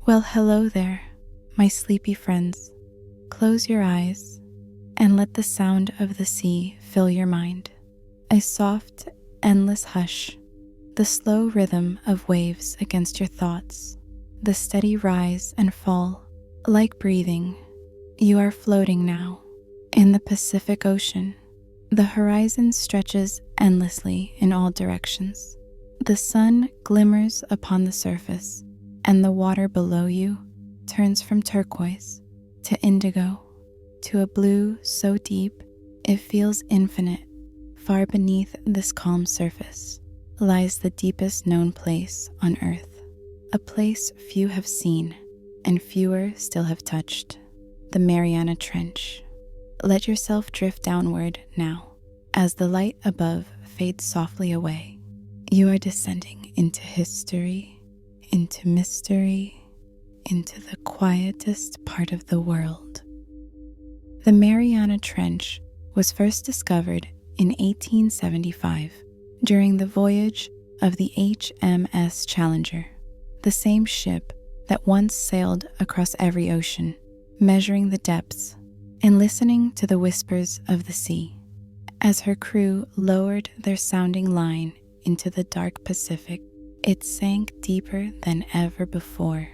Well, hello there, my sleepy friends. Close your eyes and let the sound of the sea fill your mind. A soft, endless hush, the slow rhythm of waves against your thoughts, the steady rise and fall. Like breathing, you are floating now in the Pacific Ocean. The horizon stretches endlessly in all directions. The sun glimmers upon the surface, and the water below you turns from turquoise to indigo to a blue so deep it feels infinite. Far beneath this calm surface lies the deepest known place on Earth, a place few have seen and fewer still have touched, the Mariana Trench. Let yourself drift downward now as the light above fades softly away. You are descending into history, into mystery, into the quietest part of the world. The Mariana Trench was first discovered in 1875 during the voyage of the HMS Challenger, the same ship that once sailed across every ocean, measuring the depths and listening to the whispers of the sea. As her crew lowered their sounding line into the dark Pacific, it sank deeper than ever before,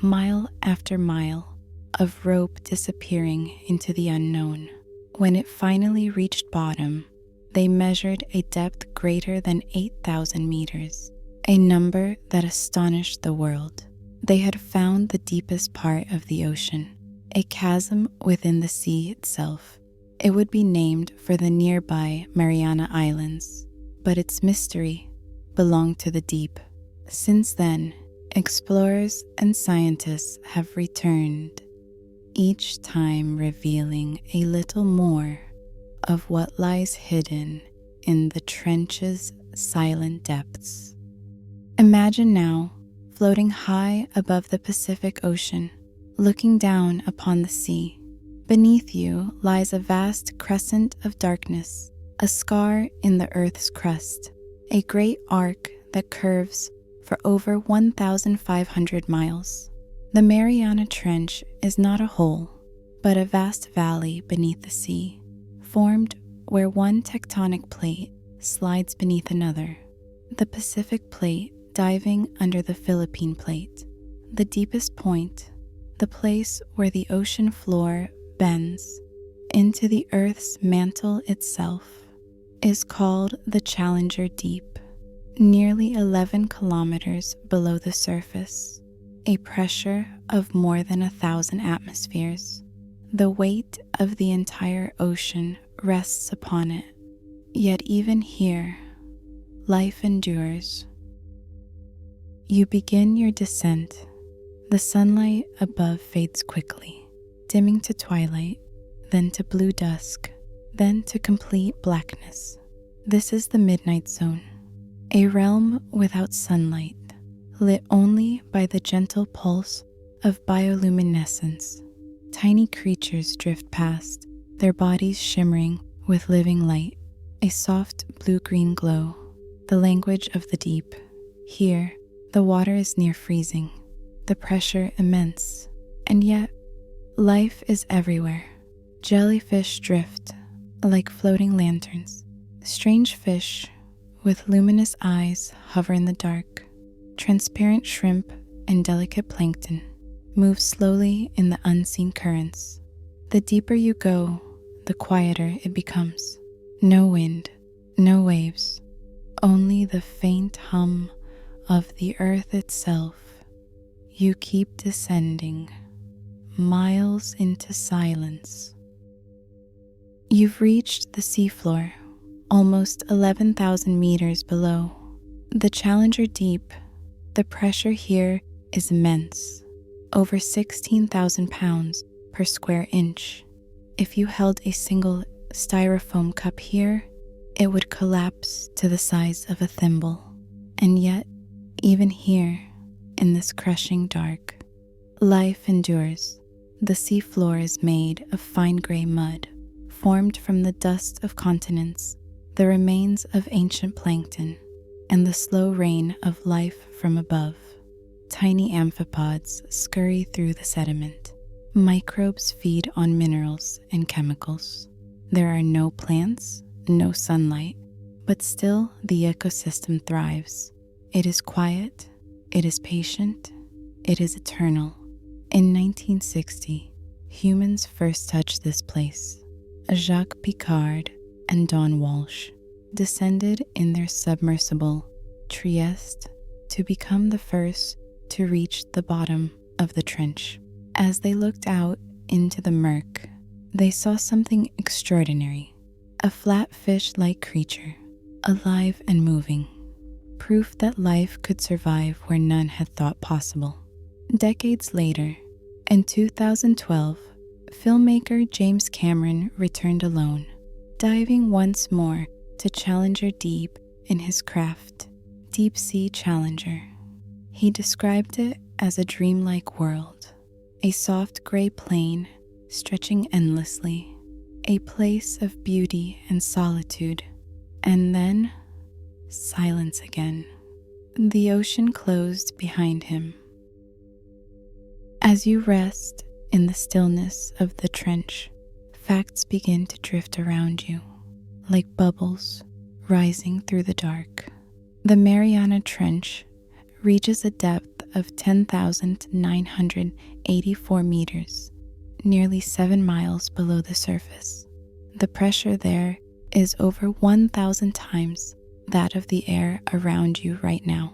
mile after mile of rope disappearing into the unknown. When it finally reached bottom, they measured a depth greater than 8,000 meters, a number that astonished the world. They had found the deepest part of the ocean, a chasm within the sea itself. It would be named for the nearby Mariana Islands, but its mystery belonged to the deep. Since then, explorers and scientists have returned, each time revealing a little more of what lies hidden in the trench's silent depths. Imagine now floating high above the Pacific Ocean, looking down upon the sea. Beneath you lies a vast crescent of darkness, a scar in the Earth's crust, a great arc that curves for over 1,500 miles. The Mariana Trench is not a hole, but a vast valley beneath the sea, formed where one tectonic plate slides beneath another. The Pacific Plate diving under the Philippine Plate. The deepest point, the place where the ocean floor bends into the Earth's mantle itself, is called the Challenger Deep, nearly 11 kilometers below the surface, a pressure of more than 1,000 atmospheres. The weight of the entire ocean rests upon it, yet even here, life endures. You begin your descent. The sunlight above fades quickly, dimming to twilight, then to blue dusk, then to complete blackness. This is the midnight zone, a realm without sunlight, lit only by the gentle pulse of bioluminescence. Tiny creatures drift past, their bodies shimmering with living light, a soft blue-green glow, the language of the deep. Here, the water is near freezing, the pressure immense, and yet life is everywhere. Jellyfish drift like floating lanterns. Strange fish with luminous eyes hover in the dark. Transparent shrimp and delicate plankton move slowly in the unseen currents. The deeper you go, the quieter it becomes. No wind, no waves, only the faint hum of the earth itself. You keep descending, miles into silence. You've reached the seafloor, almost 11,000 meters below. The Challenger Deep, the pressure here is immense, over 16,000 pounds per square inch. If you held a single styrofoam cup here, it would collapse to the size of a thimble. And yet, even here, in this crushing dark, life endures. The seafloor is made of fine gray mud, formed from the dust of continents, the remains of ancient plankton, and the slow rain of life from above. Tiny amphipods scurry through the sediment. Microbes feed on minerals and chemicals. There are no plants, no sunlight, but still the ecosystem thrives. It is quiet, it is patient, it is eternal. In 1960, humans first touched this place. Jacques Picard and Don Walsh descended in their submersible, Trieste, to become the first to reach the bottom of the trench. As they looked out into the murk, they saw something extraordinary. A flat fish-like creature, alive and moving. Proof that life could survive where none had thought possible. Decades later, in 2012, filmmaker James Cameron returned alone, diving once more to Challenger Deep in his craft, Deep Sea Challenger. He described it as a dreamlike world, a soft gray plain stretching endlessly, a place of beauty and solitude, and then silence again. The ocean closed behind him. As you rest in the stillness of the trench, facts begin to drift around you, like bubbles rising through the dark. The Mariana Trench reaches a depth of 10,984 meters, nearly 7 miles below the surface. The pressure there is over 1,000 times that of the air around you right now.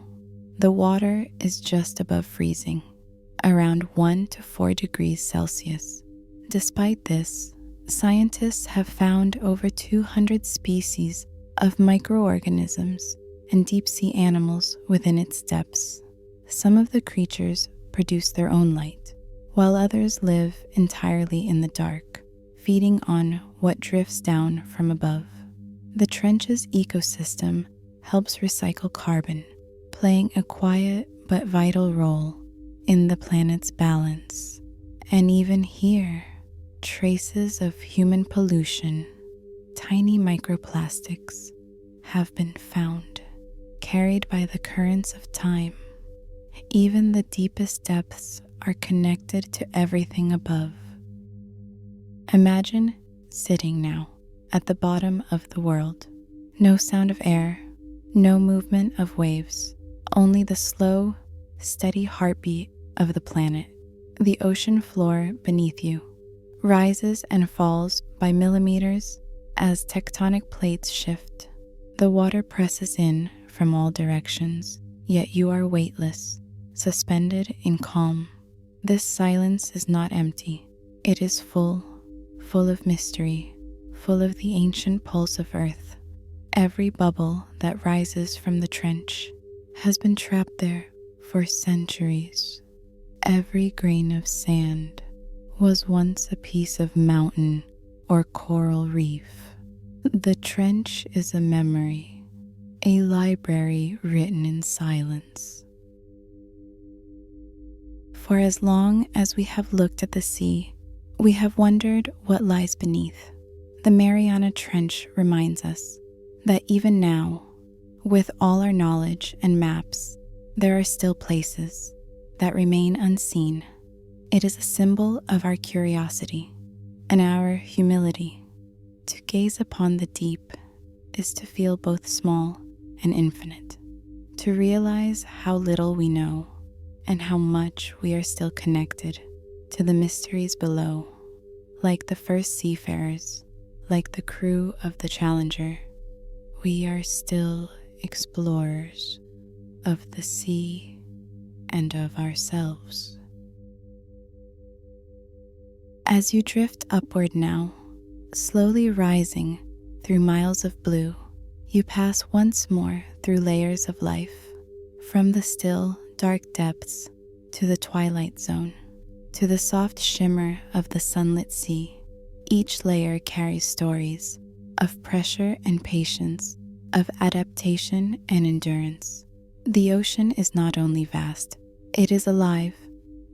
The water is just above freezing, around 1 to 4 degrees Celsius. Despite this, scientists have found over 200 species of microorganisms and deep-sea animals within its depths. Some of the creatures produce their own light, while others live entirely in the dark, feeding on what drifts down from above. The trench's ecosystem helps recycle carbon, playing a quiet but vital role in the planet's balance. And even here, traces of human pollution, tiny microplastics, have been found, carried by the currents of time. Even the deepest depths are connected to everything above. Imagine sitting now at the bottom of the world. No sound of air, no movement of waves, only the slow, steady heartbeat of the planet. The ocean floor beneath you rises and falls by millimeters as tectonic plates shift. The water presses in from all directions, yet you are weightless, suspended in calm. This silence is not empty. It is full of mystery, full of the ancient pulse of Earth. Every bubble that rises from the trench has been trapped there for centuries. Every grain of sand was once a piece of mountain or coral reef. The trench is a memory, a library written in silence. For as long as we have looked at the sea, we have wondered what lies beneath. The Mariana Trench reminds us that even now, with all our knowledge and maps, there are still places that remain unseen. It is a symbol of our curiosity and our humility. To gaze upon the deep is to feel both small and infinite, to realize how little we know and how much we are still connected to the mysteries below. Like the first seafarers, like the crew of the Challenger, we are still explorers of the sea and of ourselves. As you drift upward now, slowly rising through miles of blue, you pass once more through layers of life, from the still, dark depths to the twilight zone, to the soft shimmer of the sunlit sea. Each layer carries stories of pressure and patience, of adaptation and endurance. The ocean is not only vast, it is alive.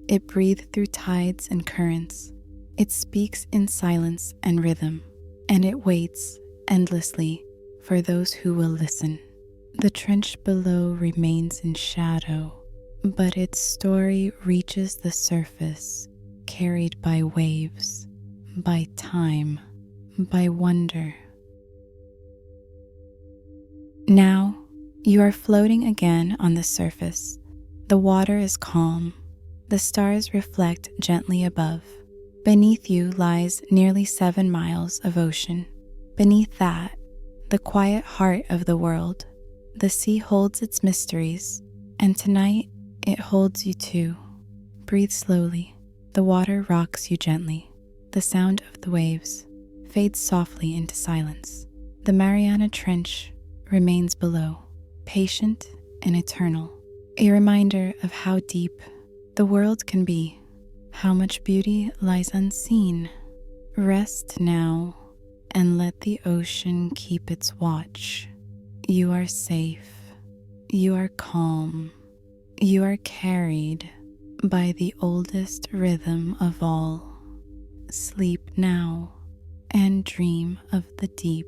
It breathes through tides and currents. It speaks in silence and rhythm, and it waits endlessly for those who will listen. The trench below remains in shadow, but its story reaches the surface, carried by waves, by time, by wonder. Now, you are floating again on the surface. The water is calm. The stars reflect gently above. Beneath you lies nearly 7 miles of ocean. Beneath that, the quiet heart of the world. The sea holds its mysteries, and tonight it holds you too. Breathe slowly. The water rocks you gently. The sound of the waves fades softly into silence. The Mariana Trench remains below, patient and eternal, a reminder of how deep the world can be, how much beauty lies unseen. Rest now and let the ocean keep its watch. You are safe. You are calm. You are carried by the oldest rhythm of all. Sleep now and dream of the deep